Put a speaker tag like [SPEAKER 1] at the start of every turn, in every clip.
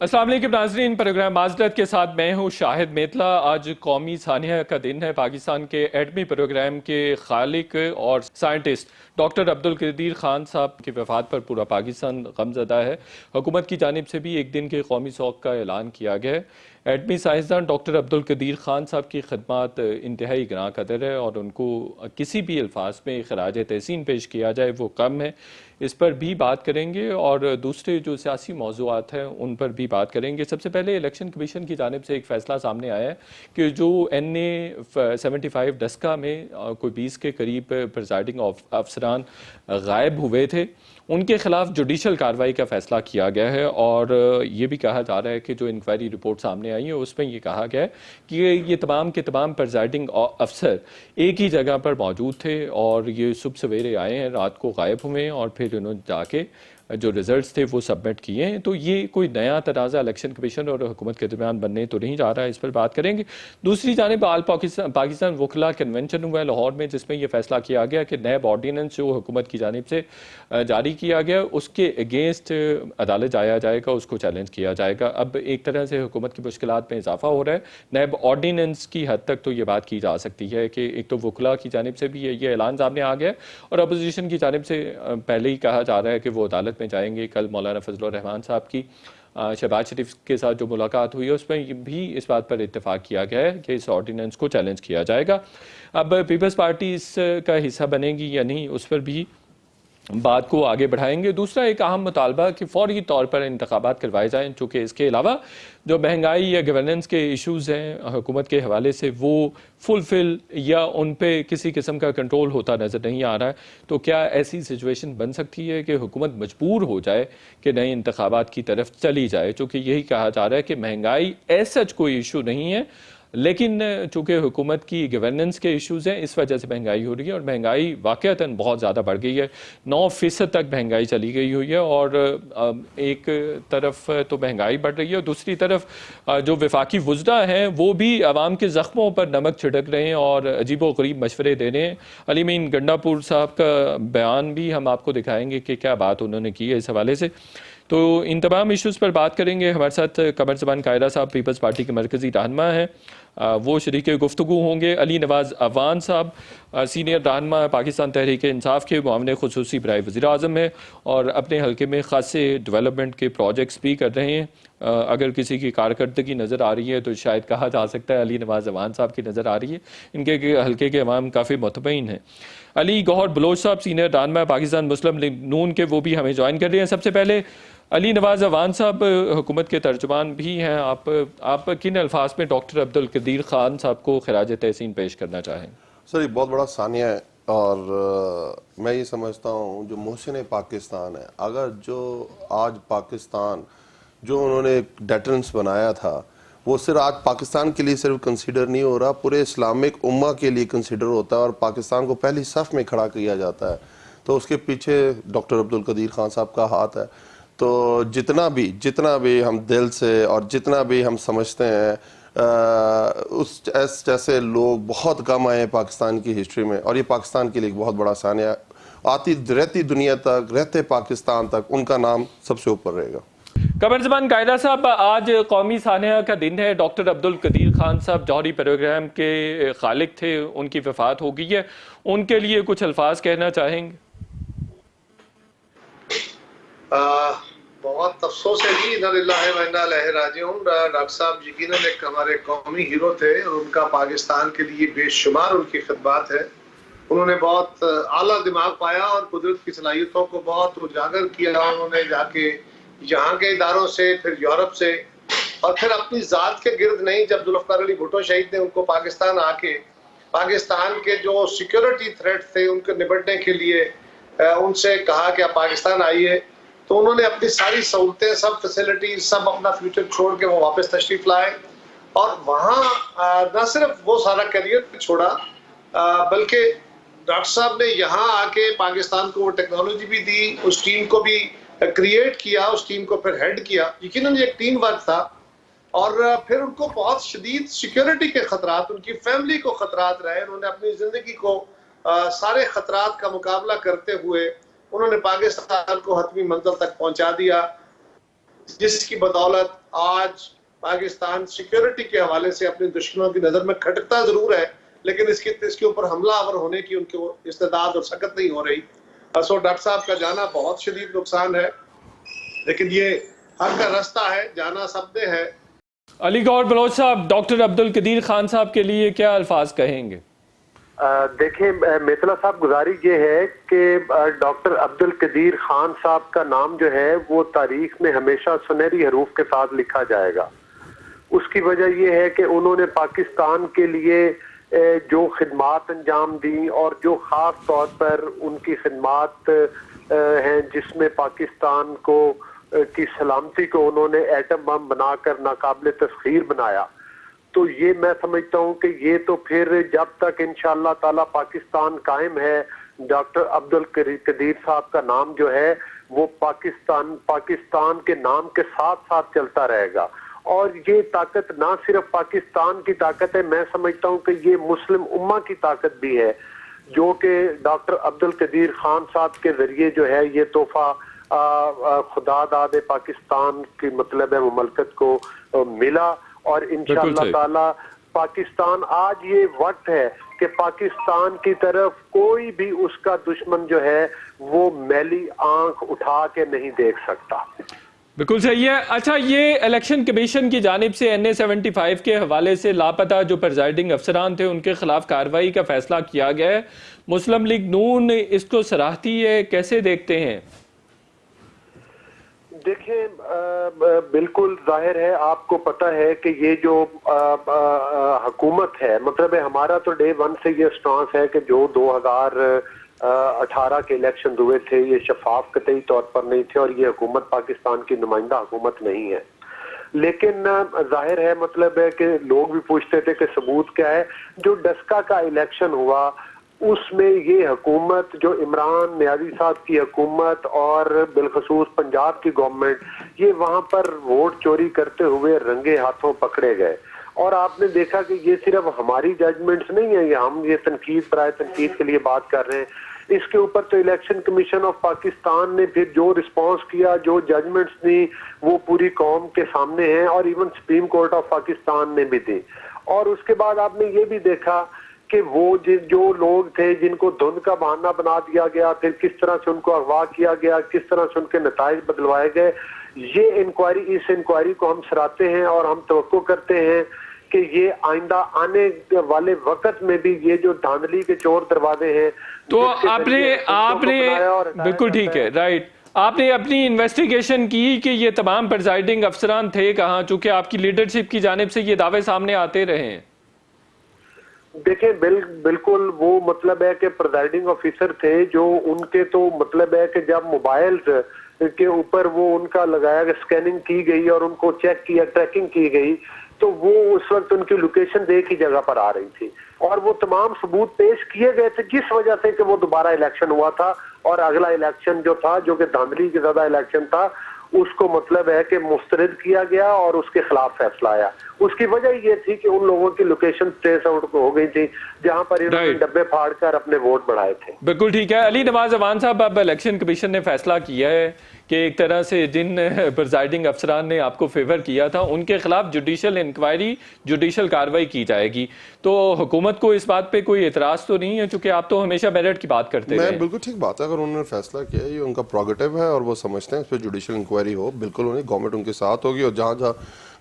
[SPEAKER 1] अस्सलाम वालेकुम नाज़रीन, प्रोग्राम माज़रत के साथ मैं हूँ शाहिद मेतला। आज कौमी सानिया का दिन है। पाकिस्तान के एटमी प्रोग्राम के खालिक और साइंटिस्ट डॉक्टर अब्दुल कदीर खान साहब की वफ़ात पर पूरा पाकिस्तान गमज़दा है। हुकूमत की जानिब से भी एक दिन के कौमी शौक का ऐलान किया गया है। एटमी साइंसदान डॉक्टर अब्दुल कदीर खान साहब की खदमात इंतहाई ग्रां कदर है और उनको किसी भी अल्फाज में खराज तहसीन पेश किया जाए वो कम है। इस पर भी बात करेंगे और दूसरे जो सियासी मौज़ूआत हैं उन पर भी बात करेंगे। सबसे पहले इलेक्शन कमीशन की जानिब से एक फ़ैसला सामने आया है कि जो NA-75 डस्का में कोई 20 के करीब प्रिजाइडिंग अफसरान गायब हुए थे, उनके खिलाफ जुडिशल कार्रवाई का फैसला किया गया है। और ये भी कहा जा रहा है कि जो इंक्वायरी रिपोर्ट सामने आई है उसमें ये कहा गया है कि ये तमाम के तमाम प्रिजाइडिंग अफसर एक ही जगह पर मौजूद थे और ये सुबह सवेरे आए हैं, रात को गायब हुए हैं और फिर उन्होंने जाके जो रिजल्ट्स थे वो सबमिट किए हैं। तो ये कोई नया तनाज़ा इलेक्शन कमीशन और हुकूमत के दरमियान बनने तो नहीं जा रहा है, इस पर बात करेंगे। दूसरी जानिब आल पाकिस्तान वकला कन्वेंशन हुआ है लाहौर में, जिसमें यह फैसला किया गया कि नैब ऑर्डीनेंस जो हुकूमत की जानिब से जारी किया गया उसके अगेंस्ट अदालत जाया जाएगा, उसको चैलेंज किया जाएगा। अब एक तरह से हुकूमत की मुश्किलात में इजाफा हो रहा है। नैब ऑर्डीनेंस की हद तक तो ये बात की जा सकती है कि एक तो वकला की जानिब से भी ये ऐलान सामने आ गया और अपोजिशन की जानिब से पहले ही कहा जा रहा है कि वो अदालत में जाएंगे। कल मौलाना फजलुर रहमान साहब की शहबाज शरीफ के साथ जो मुलाकात हुई है उसमें भी इस बात पर इत्तेफाक किया गया है कि इस ऑर्डिनेंस को चैलेंज किया जाएगा। अब पीपल्स पार्टी इसका हिस्सा बनेगी या नहीं, उस पर भी बात को आगे बढ़ाएंगे। दूसरा एक अहम मुतालबा कि फौरी तौर पर इंतखाबात करवाए जाएँ, चूँकि इसके अलावा जो महंगाई या गवर्नेंस के इशूज़ हैं हुकूमत के हवाले से वो फुलफिल या उन पे किसी किस्म का कंट्रोल होता नज़र नहीं आ रहा है। तो क्या ऐसी सिचुएशन बन सकती है कि हुकूमत मजबूर हो जाए कि नए इंतखाबात की तरफ चली जाए? चूँकि यही कहा जा रहा है कि महंगाई ऐसा कोई इशू नहीं है, लेकिन चूंकि हुकूमत की गवर्नेंस के इश्यूज़ हैं इस वजह से महंगाई हो रही है और महंगाई वाक़तन बहुत ज़्यादा बढ़ गई है। 9% तक महंगाई चली गई हुई है और एक तरफ तो महंगाई बढ़ रही है, दूसरी तरफ जो वफाकी वुज़रा हैं वो भी आवाम के ज़ख्मों पर नमक छिड़क रहे हैं और अजीबो गरीब मशवरे दे रहे हैं। अली मीन गंडापुर साहब का बयान भी हम आपको दिखाएंगे कि क्या बात उन्होंने की है इस हवाले से। तो इन तमाम इश्यूज़ पर बात करेंगे। हमारे साथ कमर ज़बान कायरा साहब पीपल्स पार्टी के मरकज़ी रहनुमा हैं, वो शरीक गुफ्तगू होंगे। अली नवाज़ अवान साहब सीनियर रहनुमा पाकिस्तान तहरीक इंसाफ के मुआविन खुसूसी बराए वज़ीर आज़म है और अपने हल्के में ख़ासे डेवलपमेंट के प्रोजेक्ट्स भी कर रहे हैं। अगर किसी की कारकर्दगी नज़र आ रही है तो शायद कहा जा सकता है अली नवाज़ अवान साहब की नज़र आ रही है। इनके हल्के के अवाम काफ़ी मुतमईन हैं। अली गौहर बलोच साहब सीनियर रहनुमा पाकिस्तान मुस्लिम लीग नून के, वो भी हमें ज्वाइन कर रहे हैं। सबसे पहले अली नवाज़ अवान साहब हुकूमत के तर्जुमान भी हैं, आप किन अल्फाज में डॉक्टर अब्दुल कदीर खान साहब को खराज तहसीन पेश करना चाहें?
[SPEAKER 2] सर, ये बहुत बड़ा सानिया है और मैं ये समझता हूँ जो मोहसिन पाकिस्तान है, अगर जो आज पाकिस्तान जो उन्होंने एक डेटरेंस बनाया था वो सिर्फ आज पाकिस्तान के लिए सिर्फ कंसीडर नहीं हो रहा, पूरे इस्लामिक उम्मा के लिए कंसीडर होता है और पाकिस्तान को पहली सफ में खड़ा किया जाता है। तो उसके पीछे डॉक्टर अब्दुल कदीर खान साहब का हाथ है। तो जितना भी हम दिल से और जितना भी हम समझते हैं उस जैसे लोग बहुत कम आए हैं पाकिस्तान की हिस्ट्री में और ये पाकिस्तान के लिए एक बहुत बड़ा सानिया, आती रहती दुनिया तक, रहते पाकिस्तान तक उनका नाम सबसे ऊपर रहेगा।
[SPEAKER 1] कमर ज़बान कायदा साहब, आज कौमी सानिया का दिन है। डॉक्टर अब्दुल कदीर खान साहब जौहरी प्रोग्राम के खालिक थे, उनकी वफात हो गई है, उनके लिए कुछ अल्फाज कहना चाहेंगे?
[SPEAKER 3] बहुत अफसोस है जी, इन्ना लिल्लाहि व इन्ना इलैहि राजिऊन। डॉक्टर साहब यकीनन एक हमारे कौमी हीरो थे और उनका पाकिस्तान के लिए बेशुमार उनकी खिदमत है। उन्होंने बहुत आला दिमाग पाया और कुदरत की सलाहियतों को बहुत उजागर किया। उन्होंने जाके यहाँ के इदारों से, फिर यूरोप से और फिर अपनी ज़ात के गिर्द नहीं, जब जुल्फ़िकार अली भुट्टो शहीद ने उनको पाकिस्तान आके पाकिस्तान के जो सिक्योरिटी थ्रेट थे उनको निपटने के लिए उनसे कहा कि आप पाकिस्तान आइए, तो उन्होंने अपनी सारी सहूलतें, सब फैसिलिटीज, सब अपना फ्यूचर छोड़ के वो वापस तशरीफ लाए और वहाँ न सिर्फ वो सारा करियर छोड़ा बल्कि डॉक्टर साहब ने यहाँ आके पाकिस्तान को वो टेक्नोलॉजी भी दी, उस टीम को भी क्रिएट किया, उस टीम को फिर हेड किया। यकीनन ये एक टीम वर्क था और फिर उनको बहुत शदीद सिक्योरिटी के खतरात, उनकी फैमिली को खतरात रहे। उन्होंने अपनी जिंदगी को सारे खतरात का मुकाबला करते हुए उन्होंने पाकिस्तान को हतमी मंजिल तक पहुंचा दिया। जिसकी बदौलत आज पाकिस्तान सिक्योरिटी के हवाले से अपने दुश्मनों की नजर में खटकता जरूर है, लेकिन इसके ऊपर हमलावर होने की उनकी इस्तेदाद और सकत नहीं हो रही। सो डॉक्टर साहब का जाना बहुत शदीद नुकसान है, लेकिन ये हक का रास्ता है, जाना सबने है।
[SPEAKER 1] अली गौर बलोच साहब, डॉक्टर अब्दुल कदीर खान साहब के लिए क्या अल्फाज कहेंगे?
[SPEAKER 4] देखिए मेतला साहब, गुजारिश ये है कि डॉक्टर अब्दुल कदीर खान साहब का नाम जो है वो तारीख में हमेशा सुनहरी हरूफ के साथ लिखा जाएगा। उसकी वजह ये है कि उन्होंने पाकिस्तान के लिए जो खिदमात अंजाम दी और जो खास तौर पर उनकी खिदमात हैं, जिसमें पाकिस्तान को की सलामती को उन्होंने एटम बम बनाकर नाकाबिले तस्खीर बनाया, तो ये मैं समझता हूँ कि ये तो फिर जब तक इंशाअल्लाह ताला पाकिस्तान कायम है, डॉक्टर अब्दुल कदीर साहब का नाम जो है वो पाकिस्तान के नाम के साथ साथ चलता रहेगा। और ये ताकत ना सिर्फ पाकिस्तान की ताकत है, मैं समझता हूँ कि ये मुस्लिम उम्मा की ताकत भी है, जो कि डॉक्टर अब्दुल कदीर खान साहब के जरिए जो है ये तोहफा खुदा दादे पाकिस्तान की मतलब है मुमलकत को मिला। और इंशाअल्लाह ताला पाकिस्तान, आज ये वक्त है कि पाकिस्तान की तरफ कोई भी उसका दुश्मन जो है वो मैली आंख उठा के नहीं देख सकता।
[SPEAKER 1] बिल्कुल सही है। अच्छा, ये इलेक्शन कमीशन की जानिब से NA-75 के हवाले से लापता जो प्रिजाइडिंग अफसरान थे उनके खिलाफ कार्रवाई का फैसला किया गया है। मुस्लिम लीग नून इसको सराहती है, कैसे देखते हैं?
[SPEAKER 4] देखिए बिल्कुल जाहिर है, आपको पता है कि ये जो हुकूमत है, मतलब है हमारा तो डे वन से ये स्टांस है कि जो 2018 के इलेक्शन हुए थे ये शफाफ कतई तौर पर नहीं थे और ये हुकूमत पाकिस्तान की नुमाइंदा हुकूमत नहीं है। लेकिन जाहिर है, मतलब है कि लोग भी पूछते थे कि सबूत क्या है। जो डस्का का इलेक्शन हुआ उसमें ये हुकूमत, जो इमरान नियाज़ी साहब की हुकूमत और बिलखसूस पंजाब की गवर्नमेंट, ये वहां पर वोट चोरी करते हुए रंगे हाथों पकड़े गए। और आपने देखा कि ये सिर्फ हमारी जजमेंट्स नहीं है, ये हम ये तनकीद बराए तनकीद के लिए बात कर रहे हैं। इसके ऊपर तो इलेक्शन कमीशन ऑफ पाकिस्तान ने फिर जो रिस्पांस किया, जो जजमेंट्स दी, वो पूरी कौम के सामने है और even supreme court of Pakistan ने भी दी। और उसके बाद आपने ये भी देखा कि वो जो लोग थे जिनको धुंध का बहाना बना दिया गया, फिर किस तरह से उनको अगवा किया गया, किस तरह से उनके नताइज बदलवाए गए। ये इंक्वायरी, इस इंक्वायरी को हम सराहते हैं और हम तवक्को करते हैं कि ये आइंदा आने वाले वक्त में भी ये जो धांधली के चोर दरवाजे हैं,
[SPEAKER 1] तो आपने बिल्कुल ठीक है, राइट, आपने अपनी इन्वेस्टिगेशन की कि ये तमाम प्रिजाइडिंग अफसरान थे कहाँ, चूंकि आपकी लीडरशिप की जानिब से ये दावे सामने आते रहे हैं।
[SPEAKER 4] देखिए बिल्कुल वो मतलब है कि प्रिजाइडिंग ऑफिसर थे जो उनके तो मतलब है कि जब मोबाइल के ऊपर वो उनका लगाया गया, स्कैनिंग की गई और उनको चेक किया, ट्रैकिंग की गई, तो वो उस वक्त उनकी लोकेशन एक ही जगह पर आ रही थी और वो तमाम सबूत पेश किए गए थे, जिस वजह से कि वो दोबारा इलेक्शन हुआ था और अगला इलेक्शन जो था, जो कि धांधली के ज्यादा इलेक्शन था, उसको मतलब है कि मुस्तरद किया गया और उसके खिलाफ फैसला आया। उसकी वजह ये थी कि उन लोगों की लोकेशन ट्रेस आउट हो गई थी जहां पर इन्होंने डब्बे फाड़कर अपने वोट बढ़ाए थे।
[SPEAKER 1] बिल्कुल ठीक है। अली नवाज अवान साहब, अब इलेक्शन कमीशन ने फैसला किया है कि एक तरह से जिन प्रिजाइडिंग अफसरान ने आपको फेवर किया था उनके खिलाफ जुडिशल इंक्वायरी, जुडिशल कार्रवाई की जाएगी। तो हुकूमत को इस बात पे कोई एतराज तो नहीं है, चूंकि आप तो हमेशा मेरिट की बात करते हैं।
[SPEAKER 2] बिल्कुल ठीक बात है, अगर उन्होंने फैसला किया ये उनका प्रोगेटिव है और वो समझते हैं इस पर जुडिशल इंक्वायरी हो, बिल्कुल उन्हें गवर्नमेंट उनके साथ होगी और जहाँ जहाँ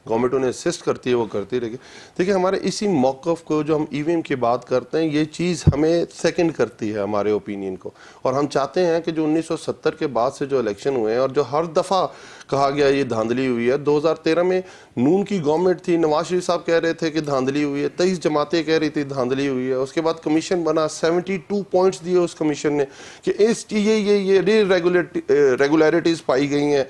[SPEAKER 2] गवर्नमेंट उन्हें असिस्ट करती है वो करती रहेगी। देखिए हमारे इसी मौक़िफ़ को जो हम ईवीएम की बात करते हैं, ये चीज़ हमें सेकंड करती है हमारे ओपिनियन को, और हम चाहते हैं कि जो 1970 के बाद से जो इलेक्शन हुए हैं और जो हर दफ़ा कहा गया ये धांधली हुई है, 2013 में नून की गवर्नमेंट थी, नवाज शरीफ साहब कह रहे थे कि धांधली हुई है, 23 जमातें कह रही थी धांधली हुई है, उसके बाद कमीशन बना, 72 पॉइंट्स दिए उस कमीशन ने कि इस ये रेगुलरिटीज़ पाई गई हैं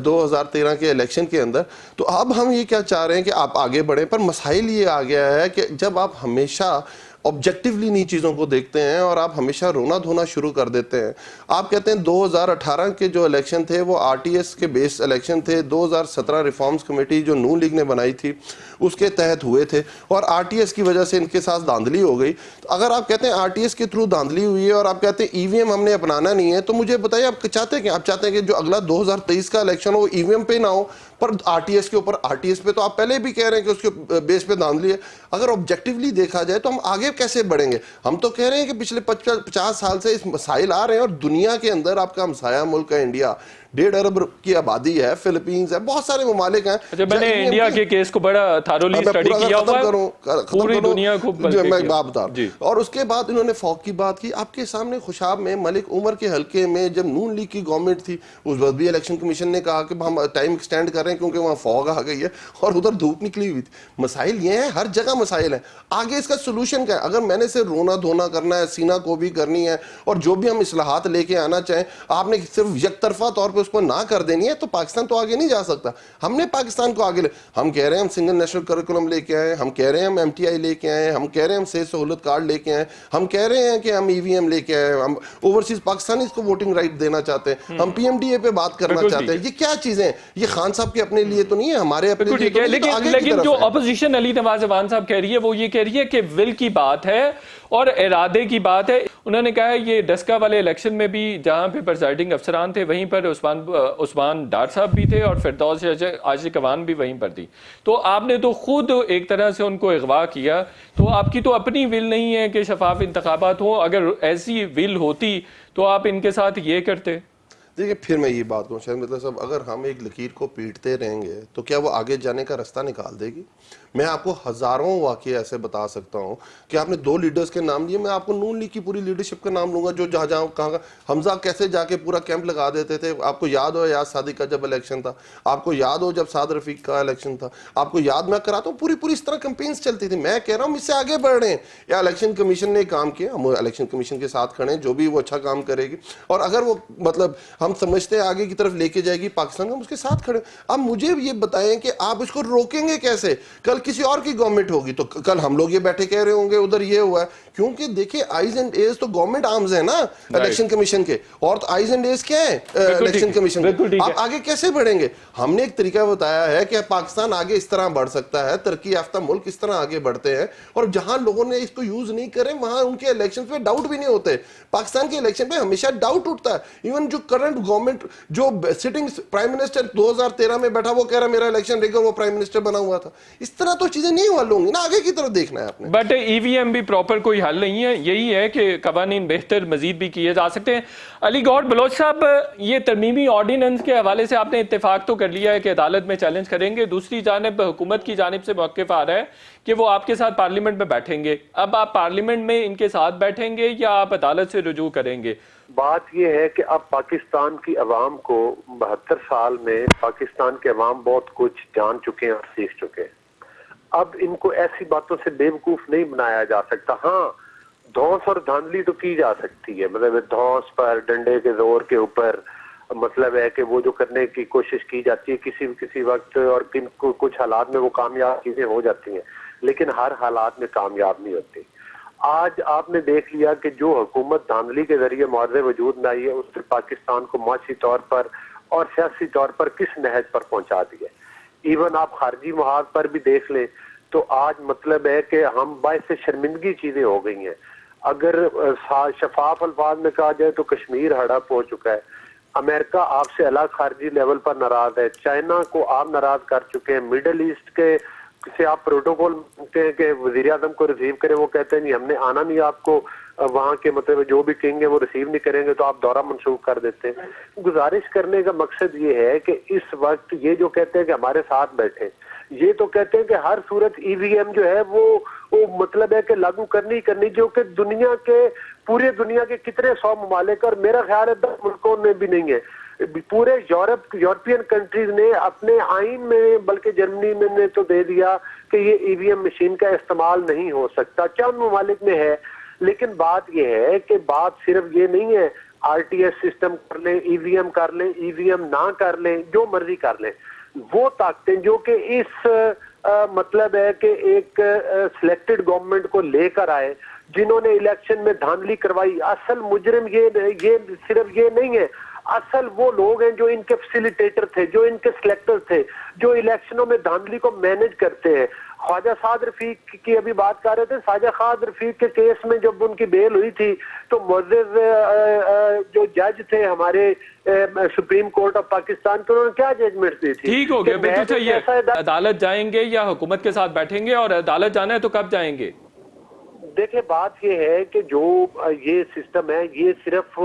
[SPEAKER 2] 2013 के इलेक्शन के अंदर। तो अब हम ये क्या चाह रहे हैं कि आप आगे बढ़ें, पर मसाइल ये आ गया है कि जब आप हमेशा ऑब्जेक्टिवली नहीं चीज़ों को देखते हैं और आप हमेशा रोना धोना शुरू कर देते हैं। आप कहते हैं 2018 के जो इलेक्शन थे वो आरटीएस के बेस्ड इलेक्शन थे, 2017 रिफॉर्म्स कमेटी जो नून लीग ने बनाई थी उसके तहत हुए थे और आरटीएस की वजह से इनके साथ धांधली हो गई। तो अगर आप कहते हैं आरटीएस के थ्रू धांधली हुई है और आप कहते हैं ईवीएम हमने अपनाना नहीं है, तो मुझे बताइए आप चाहते हैं कि जो अगला 2023 का इलेक्शन हो वो ईवीएम पे ना हो पर आरटीएस के ऊपर, आरटीएस पे तो आप पहले भी कह रहे हैं कि उसके बेस पे धांधली है। अगर ऑब्जेक्टिवली देखा जाए तो हम आगे कैसे बढ़ेंगे? हम तो कह रहे हैं कि पिछले 50 साल से इस मसाइल आ रहे हैं और दुनिया के अंदर आपका हमसाया मुल्क है इंडिया, 1.5 अरब की आबादी है, फिलीपींस है, बहुत सारे ममालिक हैं।
[SPEAKER 1] अच्छा, मैंने इंडिया के केस को बड़ा थारोली स्टडी किया हुआ है, पूरी दुनिया को
[SPEAKER 2] मैं बात बता रहा हूं। और उसके बाद इन्होंने फॉग की बात की। आपके सामने खुशाब में मलिक उमर के हलके में जब नून लीग की गवर्नमेंट थी उस वक्त भी इलेक्शन कमीशन ने कहा कि हम टाइम एक्सटेंड कर रहे हैं क्योंकि वहां फॉग आ गई है और उधर धूप निकली हुई थी। मसाइल ये है, हर जगह मसाइल है। आगे इसका सोल्यूशन क्या है? अगर मैंने से रोना धोना करना है, सीना को भी करनी है और जो भी हम इस्लाहात लेके आना चाहें आपने सिर्फ यकतरफा तौर पर उसको ना कर देनी है तो पाकिस्तान तो आगे नहीं जा सकता। हमने पाकिस्तान को आगे हम कह रहे हैं हम सिंगल नेशनल करिकुलम लेके आए, हम कह रहे हैं हम एमटीआई लेके आए, हम कह रहे हैं हम सेहत सहूलत कार्ड लेके आए, हम कह रहे हैं कि हम ईवीएम लेके आए, हम ओवरसीज पाकिस्तानी को वोटिंग राइट देना चाहते हैं, हम पीएमडीए पे बात करना चाहते हैं। ये क्या चीजें हैं? ये खान साहब के अपने लिए तो नहीं है, हमारे अपने लिए तो नहीं।
[SPEAKER 1] लेकिन जो अपोजिशन अली नवाज अवान साहब कह रही है वो ये कह रही है कि विल की बात है और इरादे की बात है। उन्होंने कहा है ये डस्का वाले इलेक्शन में भी जहां पे प्रिजाइडिंग अफसरान थे वहीं पर उस्मान डार साहब भी थे और फिरदौस आशिक अवान भी वहीं पर थी। तो आपने तो खुद एक तरह से उनको अगवा किया, तो आपकी तो अपनी विल नहीं है कि शफाफ इंतखाबात हो। अगर ऐसी विल होती तो आप इनके साथ ये करते।
[SPEAKER 2] देखिए फिर मैं ये बात कहूँ शायद मतलब साहब, अगर हम एक लकीर को पीटते रहेंगे तो क्या वो आगे जाने का रास्ता निकाल देगी? मैं आपको हजारों वाक़े ऐसे बता सकता हूँ कि आपने 2 लीडर्स के नाम लिए, मैं आपको नून लीग की पूरी लीडरशिप का नाम लूंगा जो जहाँ जहाँ कहाँ हमजा कैसे जाके पूरा कैंप लगा देते थे। आपको याद हो याद सादिक का जब इलेक्शन था, आपको याद हो जब साद रफीक का इलेक्शन था, आपको याद मैं कराता हूँ पूरी पूरी इस तरह कैंपेन्स चलती थी। मैं कह रहा हूँ इससे आगे बढ़ रहे हैं या इलेक्शन कमीशन ने काम किया, हम इलेक्शन कमीशन के साथ खड़े हैं, जो भी वो अच्छा काम करेगी और अगर वो मतलब हम समझते हैं आगे की तरफ लेके जाएगी पाकिस्तान को, हम उसके साथ खड़े। अब मुझे ये बताएं कि आप इसको रोकेंगे कैसे? कल किसी और की गवर्नमेंट होगी तो कल हम लोग ये बैठे कह रहे होंगे उधर ये हुआ है, क्योंकि देखिए आईज एंड एज तो गवर्नमेंट आर्म्स है ना इलेक्शन कमीशन के, और तो आईज एंड एज क्या है इलेक्शन कमीशन के। आप आगे कैसे बढ़ेंगे? हमने एक तरीका बताया है कि पाकिस्तान आगे इस तरह बढ़ सकता है, तरक्की याफ्ता मुल्क इस तरह आगे बढ़ते हैं और जहां लोगों ने इसको यूज नहीं करे वहां उनके इलेक्शन पे डाउट भी नहीं होते। पाकिस्तान के इलेक्शन पे हमेशा डाउट उठता है। इवन जो करंट गवर्नमेंट जो सिटिंग प्राइम मिनिस्टर 2013 में बैठा वो कह रहा मेरा इलेक्शन रेगर वो प्राइम मिनिस्टर बना हुआ था। इस तरह तो चीजें नहीं हल होंगी ना, आगे की तरफ देखना है आपने।
[SPEAKER 1] बट ईवीएम भी प्रॉपर कोई हल नहीं है, यही है कि कवानीन बेहतर मजीद भी किए जा सकते हैं। अली गौहर बलोच साहब, ये तरमीमी ऑर्डिनेंस के हवाले से आपने इत्तेफाक तो कर लिया है कि अदालत में चैलेंज करेंगे, दूसरी जानिब हुकूमत की जानिब से मौक़िफ़ आ रहा है कि वो आपके साथ पार्लियामेंट में बैठेंगे। अब आप पार्लियामेंट में इनके साथ बैठेंगे या आप अदालत से रुजू करेंगे?
[SPEAKER 4] बात यह है कि अब पाकिस्तान की अवाम को 72 साल में पाकिस्तान के अवाम बहुत कुछ जान चुके हैं और सीख चुके हैं। अब इनको ऐसी बातों से बेवकूफ नहीं बनाया जा सकता। हाँ, धौंस और धांधली तो की जा सकती है, मतलब धौंस पर डंडे के जोर के ऊपर मतलब है कि वो जो करने की कोशिश की जाती है किसी वक्त और कुछ हालात में वो कामयाब चीजें हो जाती हैं, लेकिन हर हालात में कामयाब नहीं होती। आज आपने देख लिया कि जो हुकूमत धांधली के जरिए मुआवजे वजूद में आई है उसने पाकिस्तान को माशी तौर पर और सियासी तौर पर किस नहज पर पहुंचा दिया। इवन आप खारजी मुहाज पर भी देख लें तो आज मतलब है कि हम बायस शर्मिंदगी चीजें हो गई हैं। अगर शफाफ अल्फाज में कहा जाए तो कश्मीर हड़प हो चुका है, अमेरिका आपसे अलग खारजी लेवल पर नाराज है, चाइना को आप नाराज कर चुके हैं, मिडल ईस्ट के से आप प्रोटोकॉल मांगते हैं कि वजीर आजम को रिसीव करें, वो कहते हैं नहीं हमने आना नहीं, आपको वहां के मतलब जो भी किंग है वो रिसीव नहीं करेंगे, तो आप दौरा मनसूख कर देते हैं। गुजारिश करने का मकसद ये है कि इस वक्त ये जो कहते हैं कि हमारे साथ बैठे, ये तो कहते हैं कि हर सूरत ईवीएम जो है वो मतलब है कि लागू करनी जो कि पूरे दुनिया के कितने 100 ममालिक और मेरा ख्याल है 10 मुल्कों में भी नहीं है। पूरे यूरोपियन कंट्रीज ने अपने आइन में, बल्कि जर्मनी में ने तो दे दिया कि ये ईवीएम मशीन का इस्तेमाल नहीं हो सकता, क्या उन ममालिक में है। लेकिन बात यह है कि बात सिर्फ ये नहीं है आरटीएस सिस्टम कर लें, ईवीएम कर लें, ईवीएम ना कर लें, जो मर्जी कर लें, वो ताकतें जो कि इस मतलब है कि एक सिलेक्टेड गवर्नमेंट को लेकर आए जिन्होंने इलेक्शन में धांधली करवाई। असल मुजरिम ये सिर्फ ये नहीं है, असल वो लोग हैं जो इनके फैसिलिटेटर थे, जो इनके सिलेक्टर थे, जो इलेक्शनों में धांधली को मैनेज करते हैं। ख्वाजा साद रफीक की अभी बात कर रहे थे, ख्वाजा साद रफीक के केस में जब उनकी बेल हुई थी तो मुअज़्ज़िज़ जो जज थे हमारे सुप्रीम कोर्ट ऑफ पाकिस्तान के, उन्होंने क्या जजमेंट दी थी?
[SPEAKER 1] ठीक हो गया, बिल्कुल सही है। अदालत जाएंगे या हुकूमत के साथ बैठेंगे, और अदालत जाना है तो कब जाएंगे?
[SPEAKER 4] देखिए बात ये है कि जो ये सिस्टम है ये सिर्फ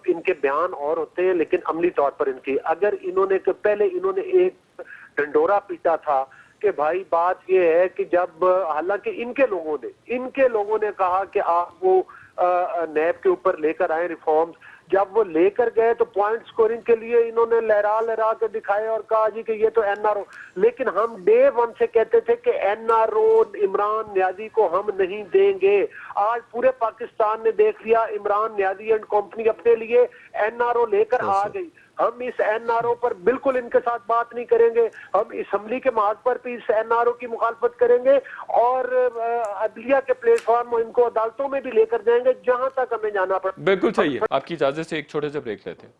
[SPEAKER 4] इनके बयान और होते हैं, लेकिन अमली तौर पर इनकी, अगर इन्होंने पहले इन्होंने एक ढंडोरा पीटा था कि भाई बात ये है कि जब, हालांकि इनके लोगों ने कहा कि आप वो नैब के ऊपर लेकर आए रिफॉर्म्स, जब वो लेकर गए तो पॉइंट स्कोरिंग के लिए इन्होंने लहरा के दिखाए और कहा जी कि ये तो एनआरओ, लेकिन हम डे वन से कहते थे कि एनआरओ इमरान न्याजी को हम नहीं देंगे। आज पूरे पाकिस्तान ने देख लिया, इमरान न्याजी एंड कंपनी अपने लिए एनआरओ लेकर आ गई। हम इस एनआरओ पर बिल्कुल इनके साथ बात नहीं करेंगे, हम असम्बली के मार्ग पर भी इस एनआरओ की मुखालफत करेंगे और अदलिया के प्लेटफॉर्म इनको अदालतों में भी लेकर जाएंगे जहां तक हमें जाना पड़े।
[SPEAKER 1] बिल्कुल सही है। आपकी इजाजत से एक छोटे से ब्रेक लेते हैं।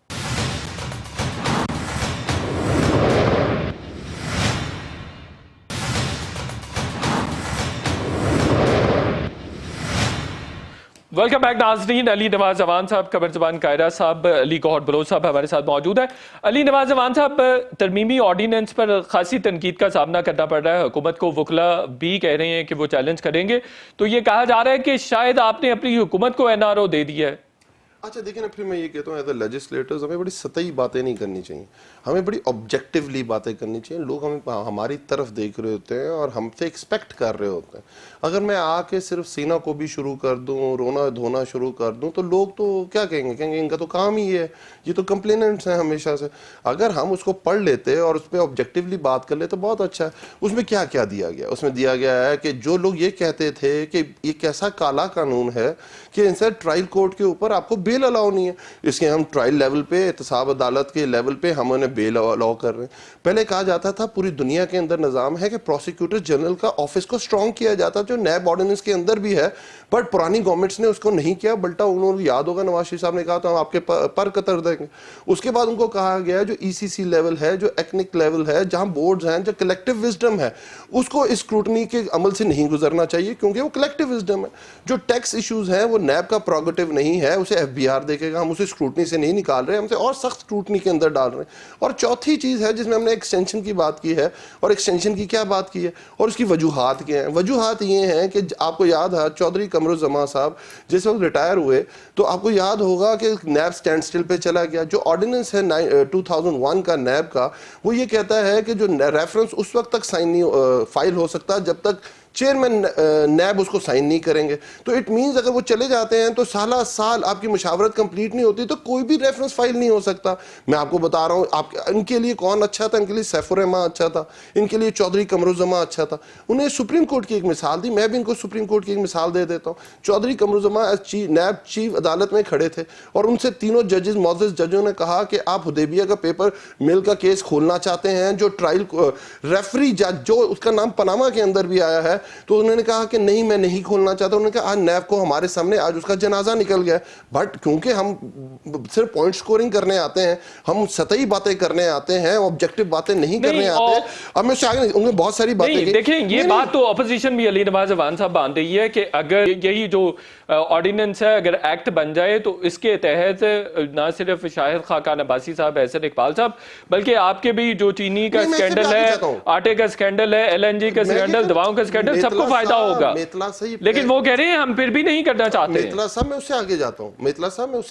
[SPEAKER 1] वेलकम बैक नाजरीन। अली नवाज अवान साहब, कमर जबान कायरा साहब, अली गौहर बलोच साहब हमारे साथ मौजूद है। अली नवाज अवान साहब, तरमीमी ऑर्डिनेंस पर खासी तनकीद का सामना करना पड़ रहा है। हुकूमत को वकला भी कह रहे हैं कि वो चैलेंज करेंगे, तो ये कहा जा रहा है कि शायद आपने अपनी हुकूमत को एनआरओ दे दिया है।
[SPEAKER 2] अच्छा देखिए ना, फिर मैं ये कहता हूँ एज ए लेजिस्लेटर्स हमें बड़ी सतही बातें नहीं करनी चाहिए, हमें बड़ी ऑब्जेक्टिवली बातें करनी चाहिए। लोग हमारी तरफ देख रहे होते हैं और हमसे एक्सपेक्ट कर रहे होते हैं। अगर मैं आके सिर्फ सीना को भी शुरू कर दूं, रोना धोना शुरू कर दूं, तो लोग तो क्या कहेंगे इनका तो काम ही है, ये तो कंप्लेनेंट्स हैं हमेशा से। अगर हम उसको पढ़ लेते और उस पर ऑब्जेक्टिवली बात कर लेते तो बहुत अच्छा है। उसमें क्या क्या दिया गया? उसमें दिया गया है कि जो लोग ये कहते थे कि ये कैसा काला कानून है कि इनसे ट्रायल कोर्ट के ऊपर आपको बेल अलाउ नहीं है, इसके हम ट्रायल लेवल पे, एहतसाब अदालत के लेवल पे हम उन्हें बेल अलाउ कर रहे हैं। पहले कहा जाता था पूरी दुनिया के अंदर निज़ाम है कि प्रोसिक्यूटर जनरल का ऑफिस को स्ट्रॉन्ग किया जाता, जो नैब ऑर्डिनेंस के अंदर भी है, बट पुरानी गवर्नमेंट्स ने उसको नहीं किया। बल्टा उन्होंने, याद होगा नवाज शरीफ साहब ने कहा था हम आपके पर कतर देंगे। उसके बाद उनको कहा गया जो ईसीसी लेवल है, जो एक्निक लेवल है, जहां बोर्ड्स हैं, जो कलेक्टिव विजडम है, उसको स्क्रूटनी के अमल से नहीं गुजरना चाहिए क्योंकि वो कलेक्टिव विजडम है। जो टैक्स इश्यूज हैं वो नैब का प्रोगेटिव नहीं है, उसे एफबीआर देखेगा, हम उसे स्क्रूटनी से नहीं निकाल रहे, हमसे और सख्त स्क्रूटनी के अंदर डाल रहे हैं। और चौथी चीज है जिसमें हमने एक्सटेंशन की बात की है, और एक्सटेंशन की क्या बात की है और उसकी वजूहात क्या है? वजूहात ये हैं कि आपको याद है चौधरी कमरुज़्ज़मान साहब जिस वक्त रिटायर हुए तो आपको याद होगा कि नैब स्टैंड स्टिल पे चला गया। जो ऑर्डिनेंस है 2001 का नैब का, वो ये कहता है कि जो रेफरेंस उस वक्त तक साइन नहीं फाइल हो सकता जब तक चेयरमैन नैब उसको साइन नहीं करेंगे। तो इट मींस अगर वो चले जाते हैं तो साला साल आपकी मुशावरत कंप्लीट नहीं होती तो कोई भी रेफरेंस फाइल नहीं हो सकता। मैं आपको बता रहा हूँ, आप इनके लिए कौन अच्छा था? इनके लिए सैफुर रहमान अच्छा था, इनके लिए चौधरी कमरुज़्ज़मान अच्छा था। उन्हें सुप्रीम कोर्ट की एक मिसाल दी, मैं भी इनको सुप्रीम कोर्ट की एक मिसाल दे देता हूँ। चौधरी कमरुज़्ज़मान नैब चीफ अदालत में खड़े थे और उनसे तीनों जजेस, मौजूद जजों ने कहा कि आप हुदैबिया का पेपर मिल का केस खोलना चाहते हैं, जो ट्रायल रेफरी जज जो उसका नाम पनामा के अंदर भी आया है, तो उन्होंने कहा कि नहीं मैं नहीं खोलना चाहता। उन्होंने कहा आज नैब को हमारे सामने आज उसका जनाजा निकल गया, बट क्योंकि हम सिर्फ पॉइंट स्कोरिंग करने आते हैं, हम सतही बातें करने आते हैं, ऑब्जेक्टिव बातें नहीं करने आते हैं। अब मैं उससे आगे उन्होंने बहुत सारी बातें
[SPEAKER 1] देखिए, ये बात तो अपोजिशन भी अली नवाज अवान साहब बांध रही है कि अगर यही जो ऑर्डिनेंस है अगर एक्ट बन जाए तो इसके तहत ना सिर्फ शाहिद खाकान अब्बासी साहब, एहसन इकबाल साहब, बल्कि आपके भी जो चीनी का स्कैंडल है, आटे का स्कैंडल है, एलएनजी का स्कैंडल, दवाओं का स्कैंडल, सबको फायदा होगा। लेकिन वो कह रहे हैं हम फिर भी नहीं करना चाहते।
[SPEAKER 2] मेतला साहब मैं उससे